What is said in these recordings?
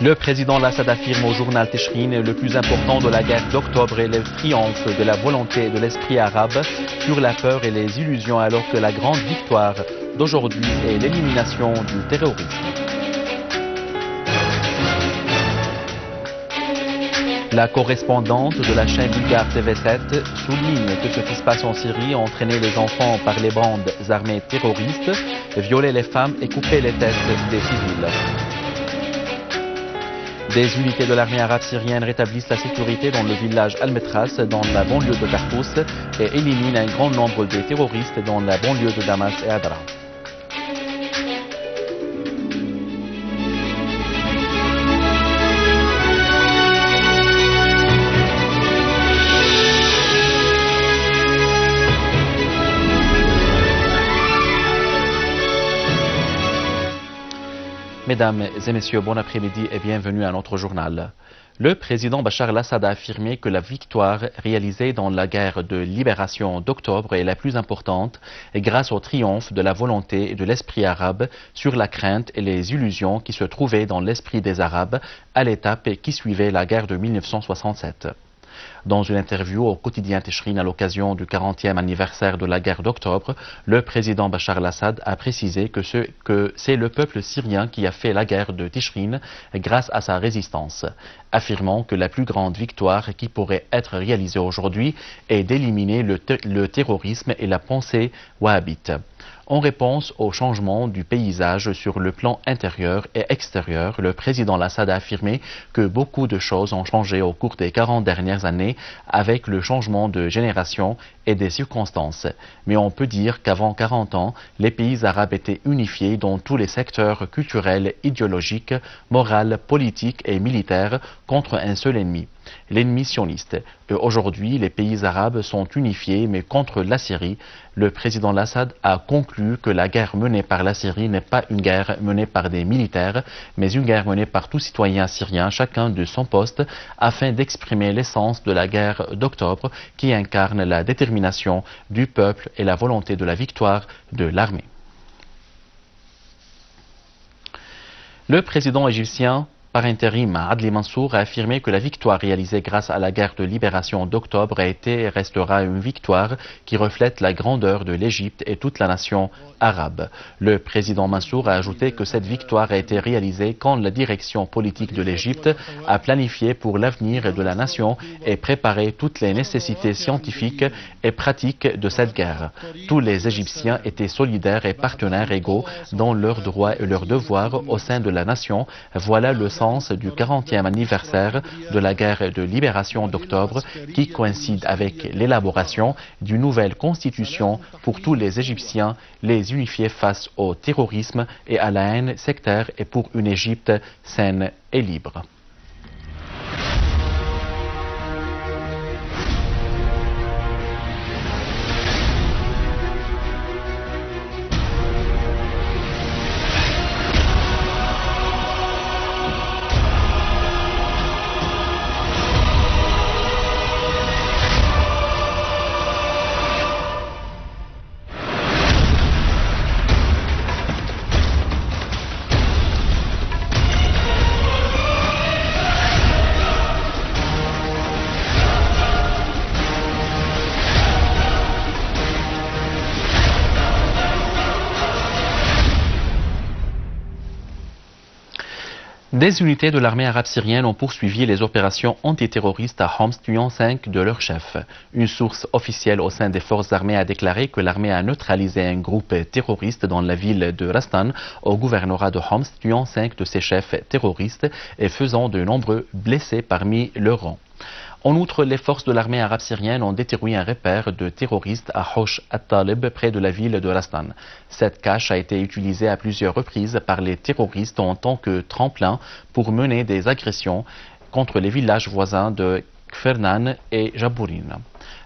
Le président Al-Assad affirme au journal Tishrin le plus important de la guerre d'octobre est le triomphe de la volonté et de l'esprit arabe sur la peur et les illusions, alors que la grande victoire d'aujourd'hui est l'élimination du terrorisme. La correspondante de la chaîne bulgare TV7 souligne que ce qui se passe en Syrie a entraîné les enfants par les bandes armées terroristes, violé les femmes et coupé les têtes des civils. Des unités de l'armée arabe syrienne rétablissent la sécurité dans le village Al-Metras, dans la banlieue de Tartous, et éliminent un grand nombre de terroristes dans la banlieue de Damas et Adra. Mesdames et messieurs, bon après-midi et bienvenue à notre journal. Le président Bachar al-Assad a affirmé que la victoire réalisée dans la guerre de libération d'octobre est la plus importante grâce au triomphe de la volonté et de l'esprit arabe sur la crainte et les illusions qui se trouvaient dans l'esprit des Arabes à l'étape qui suivait la guerre de 1967. Dans une interview au quotidien Tishrin à l'occasion du 40e anniversaire de la guerre d'octobre, le président Bachar al-Assad a précisé que c'est le peuple syrien qui a fait la guerre de Tishrin grâce à sa résistance, affirmant que la plus grande victoire qui pourrait être réalisée aujourd'hui est d'éliminer le terrorisme et la pensée wahhabite. En réponse au changement du paysage sur le plan intérieur et extérieur, le président Al-Assad a affirmé que beaucoup de choses ont changé au cours des 40 dernières années avec le changement de génération et des circonstances. Mais on peut dire qu'avant 40 ans, les pays arabes étaient unifiés dans tous les secteurs culturels, idéologiques, moraux, politiques et militaires contre un seul ennemi, l'ennemi sioniste. Aujourd'hui, les pays arabes sont unifiés, mais contre la Syrie. Le président Al-Assad a conclu que la guerre menée par la Syrie n'est pas une guerre menée par des militaires, mais une guerre menée par tout citoyen syrien, chacun de son poste, afin d'exprimer l'essence de la guerre d'octobre qui incarne la détermination du peuple et la volonté de la victoire de l'armée. Le président égyptien par intérim, Adli Mansour a affirmé que la victoire réalisée grâce à la guerre de libération d'octobre a été et restera une victoire qui reflète la grandeur de l'Égypte et toute la nation arabe. Le président Mansour a ajouté que cette victoire a été réalisée quand la direction politique de l'Égypte a planifié pour l'avenir de la nation et préparé toutes les nécessités scientifiques et pratiques de cette guerre. Tous les Égyptiens étaient solidaires et partenaires égaux dans leurs droits et leurs devoirs au sein de la nation. Voilà le sens du 40e anniversaire de la guerre de libération d'octobre qui coïncide avec l'élaboration d'une nouvelle constitution pour tous les Égyptiens, les unifier face au terrorisme et à la haine sectaire et pour une Égypte saine et libre. Des unités de l'armée arabe syrienne ont poursuivi les opérations antiterroristes à Homs, tuant 5 de leurs chefs. Une source officielle au sein des forces armées a déclaré que l'armée a neutralisé un groupe terroriste dans la ville de Rastan, au gouvernorat de Homs, tuant 5 de ses chefs terroristes et faisant de nombreux blessés parmi leurs rangs. En outre, les forces de l'armée arabe syrienne ont détruit un repère de terroristes à Hosh at-Talib, près de la ville de Rastan. Cette cache a été utilisée à plusieurs reprises par les terroristes en tant que tremplin pour mener des agressions contre les villages voisins de Kfernan et Jabourin.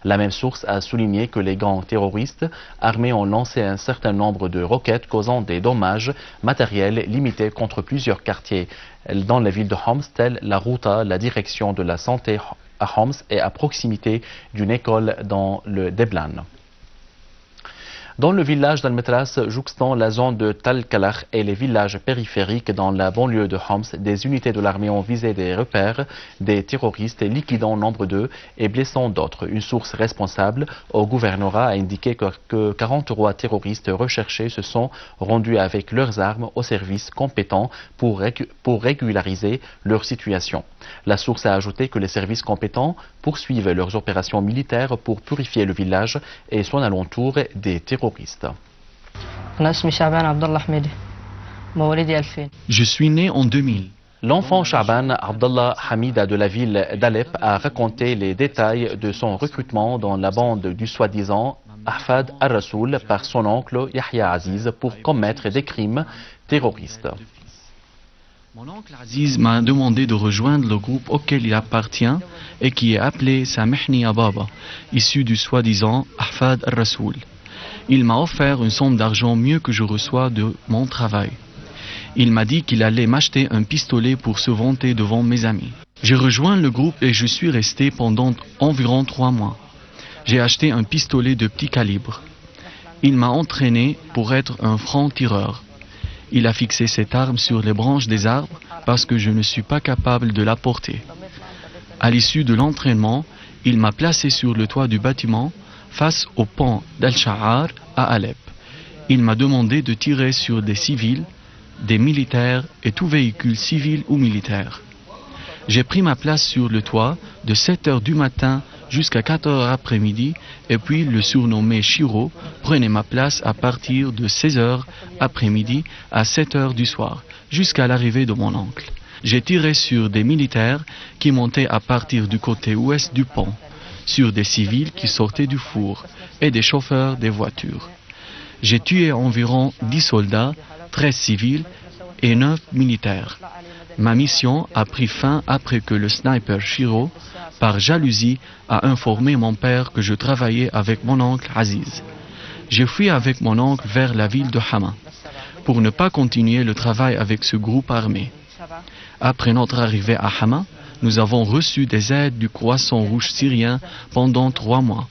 La même source a souligné que les gangs terroristes armés ont lancé un certain nombre de roquettes causant des dommages matériels limités contre plusieurs quartiers dans la ville de Homs, tels la Routa, la direction de la santé à Homs et à proximité d'une école dans le Deblan. Dans le village d'Al-Metras, jouxtant la zone de Tal Kalach et les villages périphériques dans la banlieue de Homs, des unités de l'armée ont visé des repères des terroristes, liquidant nombre d'eux et blessant d'autres. Une source responsable au gouvernorat a indiqué que 43 terroristes recherchés se sont rendus avec leurs armes aux services compétents pour régulariser leur situation. La source a ajouté que les services compétents poursuivent leurs opérations militaires pour purifier le village et son alentour des terroristes. Je suis né en 2000. L'enfant Shaban Abdallah Hamida de la ville d'Alep a raconté les détails de son recrutement dans la bande du soi-disant Ahfad al-Rasoul par son oncle Yahya Aziz pour commettre des crimes terroristes. Mon oncle Aziz m'a demandé de rejoindre le groupe auquel il appartient et qui est appelé Samihni Ababa, issu du soi-disant Ahfad al-Rasoul. Il m'a offert une somme d'argent mieux que je reçois de mon travail. Il m'a dit qu'il allait m'acheter un pistolet pour se vanter devant mes amis. J'ai rejoint le groupe et je suis resté pendant environ 3 mois. J'ai acheté un pistolet de petit calibre. Il m'a entraîné pour être un franc-tireur. Il a fixé cette arme sur les branches des arbres parce que je ne suis pas capable de la porter. À l'issue de l'entraînement, il m'a placé sur le toit du bâtiment face au pont d'Al-Sha'ar à Alep. Il m'a demandé de tirer sur des civils, des militaires et tout véhicule civil ou militaire. J'ai pris ma place sur le toit de 7 heures du matin jusqu'à 4 heures après-midi et puis le surnommé Chiro prenait ma place à partir de 16 heures après-midi à 7 heures du soir jusqu'à l'arrivée de mon oncle. J'ai tiré sur des militaires qui montaient à partir du côté ouest du pont, sur des civils qui sortaient du four et des chauffeurs des voitures. J'ai tué environ 10 soldats, 13 civils et 9 militaires. Ma mission a pris fin après que le sniper Chiro, par jalousie, a informé mon père que je travaillais avec mon oncle Aziz. J'ai fui avec mon oncle vers la ville de Hama pour ne pas continuer le travail avec ce groupe armé. Après notre arrivée à Hama, nous avons reçu des aides du Croissant Rouge syrien pendant 3 mois.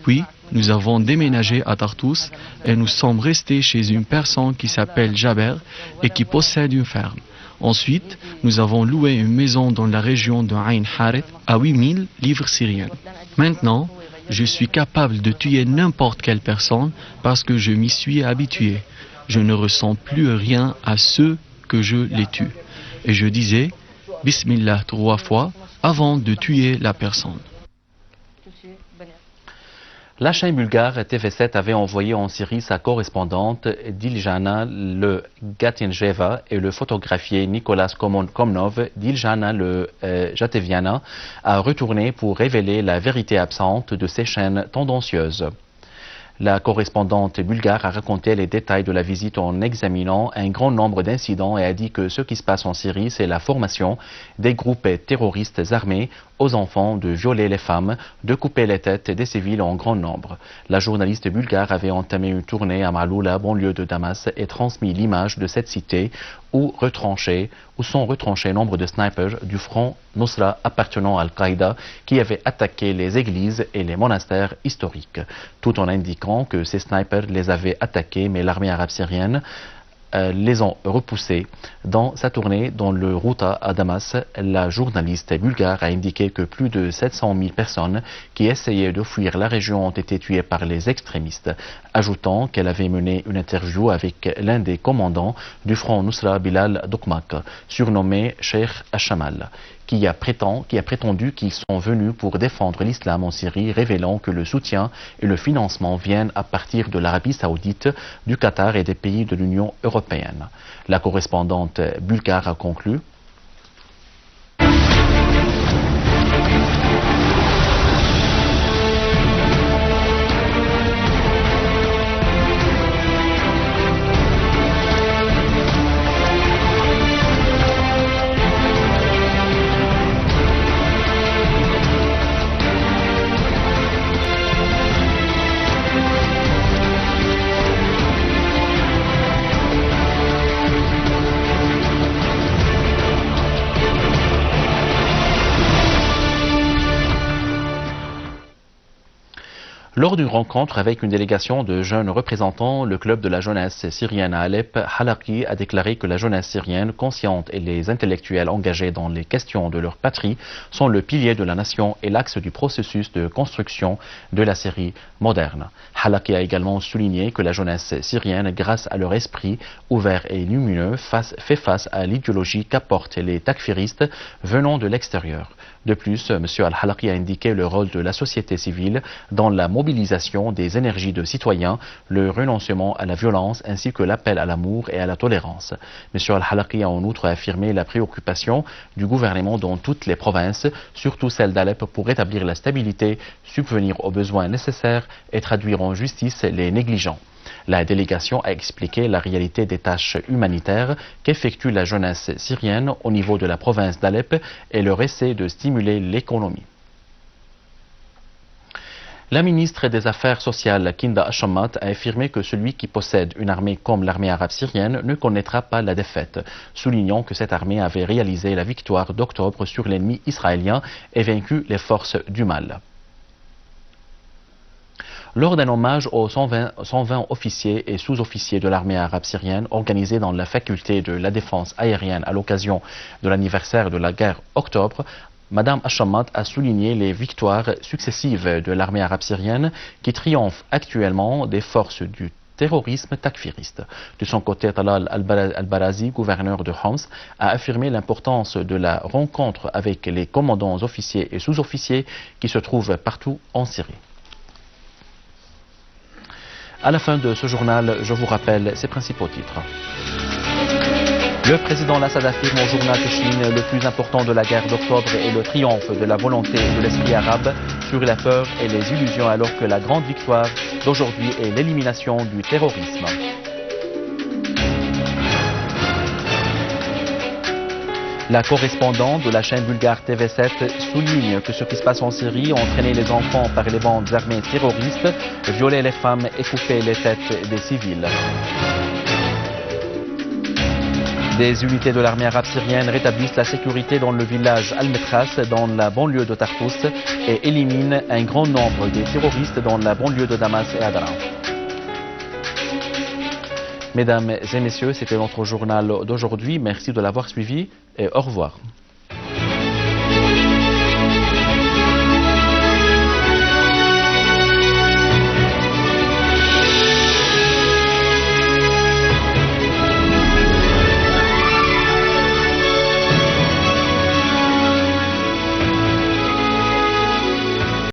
Puis, nous avons déménagé à Tartous et nous sommes restés chez une personne qui s'appelle Jaber et qui possède une ferme. Ensuite, nous avons loué une maison dans la région de Ain Harith à 8000 livres syriens. Maintenant, je suis capable de tuer n'importe quelle personne parce que je m'y suis habitué. Je ne ressens plus rien à ceux que je les tue. Et je disais Bismillah 3 fois avant de tuer la personne. La chaîne bulgare TV7 avait envoyé en Syrie sa correspondante Diljana Le Gatinjeva et le photographier Nicolas Komnov. Diljana Le Jateviana a retourné pour révéler la vérité absente de ces chaînes tendancieuses. La correspondante bulgare a raconté les détails de la visite en examinant un grand nombre d'incidents et a dit que ce qui se passe en Syrie, c'est la formation des groupes terroristes armés aux enfants de violer les femmes, de couper les têtes des civils en grand nombre. La journaliste bulgare avait entamé une tournée à Maloula, banlieue de Damas, et transmis l'image de cette cité où sont retranchés nombre de snipers du front Nusra appartenant à Al-Qaïda qui avaient attaqué les églises et les monastères historiques, tout en indiquant que ces snipers les avaient attaqués, mais l'armée arabe syrienne les ont repoussés. Dans sa tournée dans le Routa à Damas, la journaliste bulgare a indiqué que plus de 700 000 personnes qui essayaient de fuir la région ont été tuées par les extrémistes, ajoutant qu'elle avait mené une interview avec l'un des commandants du front Nusra Bilal Dokmak, surnommé Sheikh Hashamal, qui a prétendu qu'ils sont venus pour défendre l'islam en Syrie, révélant que le soutien et le financement viennent à partir de l'Arabie Saoudite, du Qatar et des pays de l'Union européenne. La correspondante bulgare a conclu Lors d'une rencontre avec une délégation de jeunes représentants, le club de la jeunesse syrienne à Alep, Halaqi a déclaré que la jeunesse syrienne consciente et les intellectuels engagés dans les questions de leur patrie sont le pilier de la nation et l'axe du processus de construction de la Syrie moderne. Halaqi a également souligné que la jeunesse syrienne, grâce à leur esprit ouvert et lumineux, fait face à l'idéologie qu'apportent les takfiristes venant de l'extérieur. De plus, M. Al-Halaqi a indiqué le rôle de la société civile dans la mobilisation des énergies de citoyens, le renoncement à la violence ainsi que l'appel à l'amour et à la tolérance. M. Al-Halaqi a en outre affirmé la préoccupation du gouvernement dans toutes les provinces, surtout celle d'Alep, pour rétablir la stabilité, subvenir aux besoins nécessaires et traduire en justice les négligents. La délégation a expliqué la réalité des tâches humanitaires qu'effectue la jeunesse syrienne au niveau de la province d'Alep et leur essai de stimuler l'économie. La ministre des Affaires sociales, Kinda Ashamat, a affirmé que celui qui possède une armée comme l'armée arabe syrienne ne connaîtra pas la défaite, soulignant que cette armée avait réalisé la victoire d'octobre sur l'ennemi israélien et vaincu les forces du mal. Lors d'un hommage aux 120 officiers et sous-officiers de l'armée arabe syrienne organisé dans la faculté de la défense aérienne à l'occasion de l'anniversaire de la guerre octobre, Mme Ashamat a souligné les victoires successives de l'armée arabe syrienne qui triomphe actuellement des forces du terrorisme takfiriste. De son côté, Talal Al-Barazi, gouverneur de Homs, a affirmé l'importance de la rencontre avec les commandants officiers et sous-officiers qui se trouvent partout en Syrie. À la fin de ce journal, je vous rappelle ses principaux titres. Le président Al-Assad affirme au journal de Chine le plus important de la guerre d'octobre est le triomphe de la volonté et de l'esprit arabe sur la peur et les illusions, alors que la grande victoire d'aujourd'hui est l'élimination du terrorisme. La correspondante de la chaîne bulgare TV7 souligne que ce qui se passe en Syrie, entraîner les enfants par les bandes armées terroristes, violer les femmes et couper les têtes des civils. Des unités de l'armée arabe syrienne rétablissent la sécurité dans le village Al-Metras, dans la banlieue de Tartous, et éliminent un grand nombre de terroristes dans la banlieue de Damas et Adana. Mesdames et messieurs, c'était notre journal d'aujourd'hui. Merci de l'avoir suivi et au revoir.